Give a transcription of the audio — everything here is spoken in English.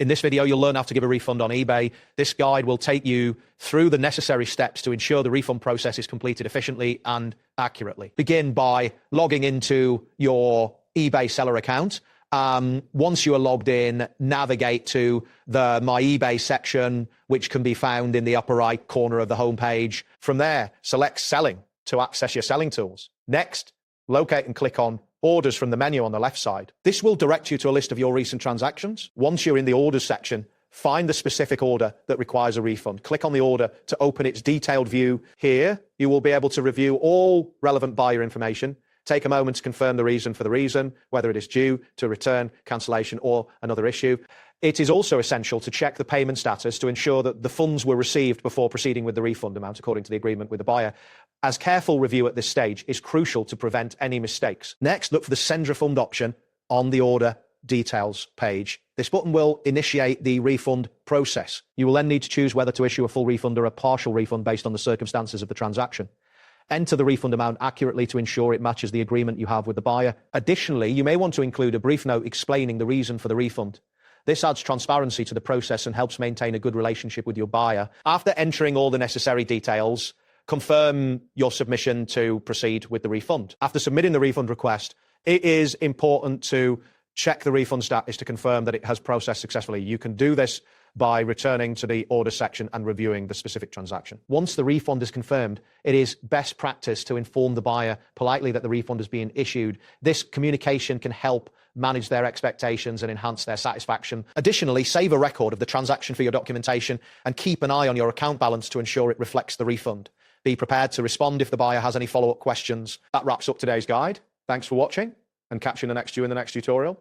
In this video, you'll learn how to give a refund on eBay. This guide will take you through the necessary steps to ensure the refund process is completed efficiently and accurately. Begin by logging into your eBay seller account. Once you are logged in, navigate to the My eBay section, which can be found in the upper right corner of the homepage. From there, select Selling to access your selling tools. Next, locate and click on Orders from the menu on the left side. This will direct you to a list of your recent transactions. Once you're in the Orders section, find the specific order that requires a refund. Click on the order to open its detailed view. Here, you will be able to review all relevant buyer information. Take a moment to confirm the reason for the reason, whether it is due to return, cancellation, or another issue. It is also essential to check the payment status to ensure that the funds were received before proceeding with the refund amount according to the agreement with the buyer, as careful review at this stage is crucial to prevent any mistakes. Next, look for the Send Refund option on the order details page. This button will initiate the refund process. You will then need to choose whether to issue a full refund or a partial refund based on the circumstances of the transaction. Enter the refund amount accurately to ensure it matches the agreement you have with the buyer. Additionally, you may want to include a brief note explaining the reason for the refund. This adds transparency to the process and helps maintain a good relationship with your buyer. After entering all the necessary details, confirm your submission to proceed with the refund. After submitting the refund request, it is important to check the refund status to confirm that it has processed successfully. You can do this by returning to the order section and reviewing the specific transaction. Once the refund is confirmed, it is best practice to inform the buyer politely that the refund is being issued. This communication can help manage their expectations and enhance their satisfaction. Additionally, save a record of the transaction for your documentation and keep an eye on your account balance to ensure it reflects the refund. Be prepared to respond if the buyer has any follow-up questions. That wraps up today's guide. Thanks for watching, and catch you in the next tutorial.